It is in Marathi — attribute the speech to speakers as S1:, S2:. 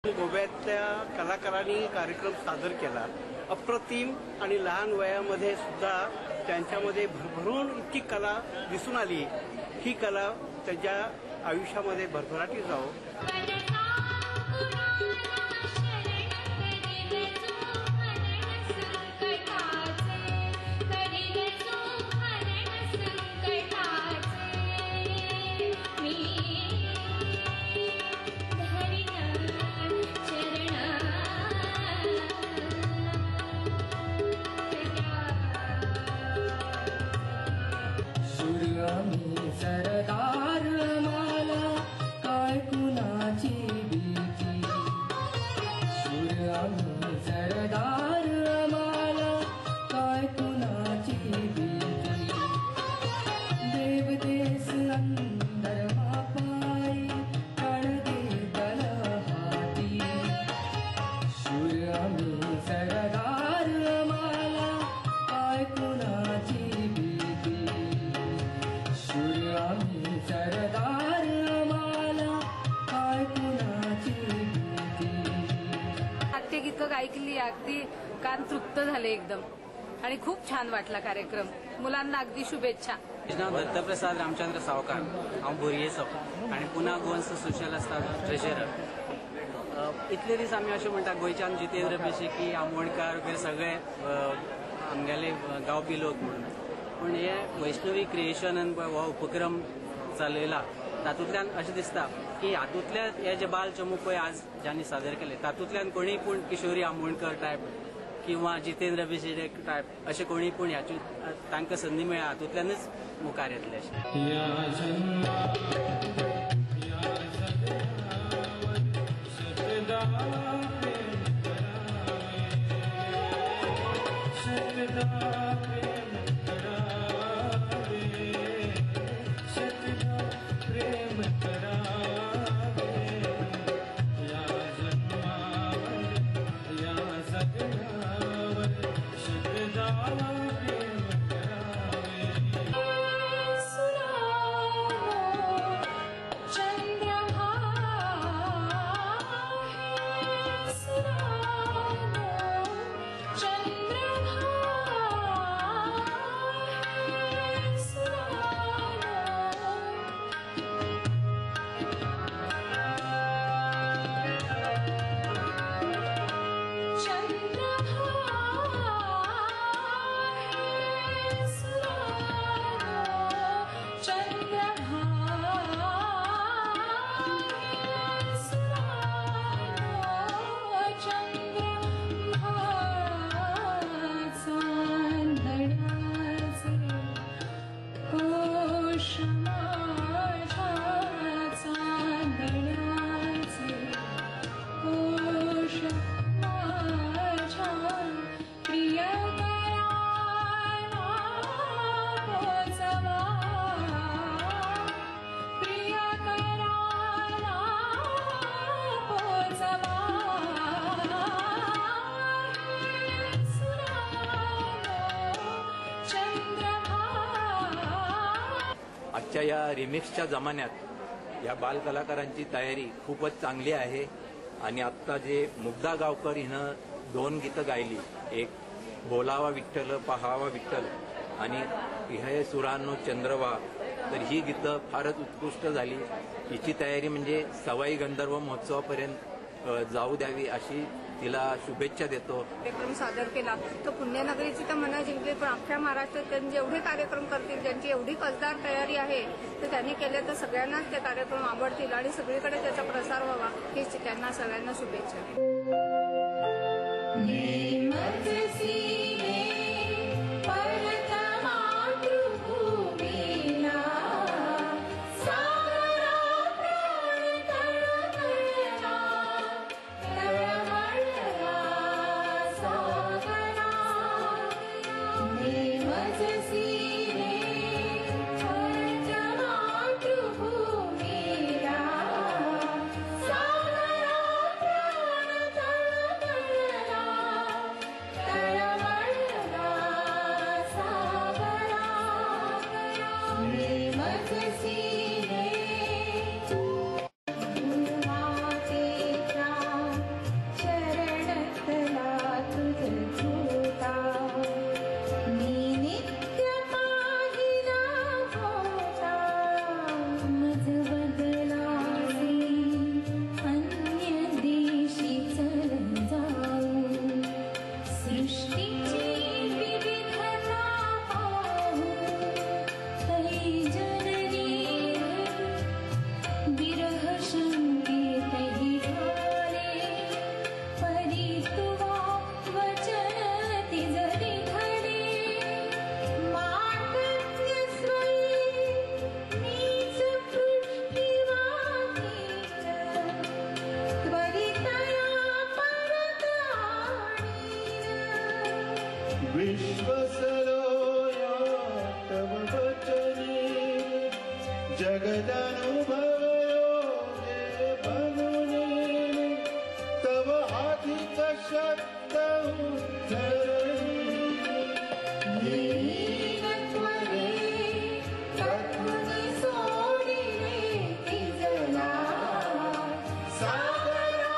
S1: गोव्यातल्या कलाकारांनी कार्यक्रम सादर केला. अप्रतिम आणि लहान वयामध्ये सुद्धा त्यांच्यामध्ये भरभरून इतकी कला दिसून आली. ही कला त्यांच्या आयुष्यामध्ये भरभराटी जावो.
S2: सरदार माला काय कुणाची भीती, सूर्यामी सरदार माला काय कुणाची भीती, देवदेस अंदर मापाई कळदे तलहाती, सूर्यामी सरदार माला काय कुणाची भीती, सूर्यामी सरदार माला काय कुणाची भीती.
S3: नाट्यगीतं ऐकली, अगदी कान तृप्त झाले एकदम आणि खूप छान वाटला कार्यक्रम. मुलांना अगदी शुभेच्छा.
S4: नाव दत्तप्रसाद रामचंद्र सावकार, हांव बोरयेचो आणि पुना गोवन्स सोशल आसता ट्रेजरर. इतले दीस आमी अशें म्हणटा गोंयच्यान जितेंद्र बेशेकी, आमोणकार वगैरे सगळे आमगेले गावपी लोक म्हणून. पण हे वैष्णवी क्रिएशनान हो उपक्रम चालयला तातूंतल्यान अशें दिसता की हातूंतल्या हे जे बाल चमू पळय आज ज्यांनी सादर केले तातूंतल्यान कोणीय पूण किशोरी आमोणकर टायप किंवा जितेंद्र बेशेडे टायप अशें कोणीय पूण ह्याची तांकां संदी मेळ्ळ्या हातूंतल्यानच मुखार येतले
S5: आजच्या या रिमिक्सच्या जमान्यात या बाल कलाकारांची तयारी खूपच चांगली आहे. आणि आत्ता जे मुग्धा गावकर हिनं 2 गीतं गायली, एक बोलावा विठ्ठल पहावा विठ्ठल आणि हे सुरांनो चंद्रवा, तर ही गीतं फारच उत्कृष्ट झाली. हिची तयारी म्हणजे सवाई गंधर्व महोत्सवापर्यंत जाऊ द्यावी अशी तिला शुभेच्छा देतो.
S6: कार्यक्रम सादर केला तर पुण्यनगरीची तर मनं जिंकली, पण अख्ख्या महाराष्ट्रात जेवढे कार्यक्रम करतील, ज्यांची एवढी कसदार तयारी आहे तर त्यांनी केले तर सगळ्यांनाच ते कार्यक्रम आवडतील आणि सगळीकडे त्याचा प्रसार व्हावा हीच त्यांना सगळ्यांना शुभेच्छा.
S2: तळमळ
S7: विश्वसलो तव वचनी जगदनुभवयो जे बनुनी तव अधिक शब्द उद्धरणी
S6: सागरा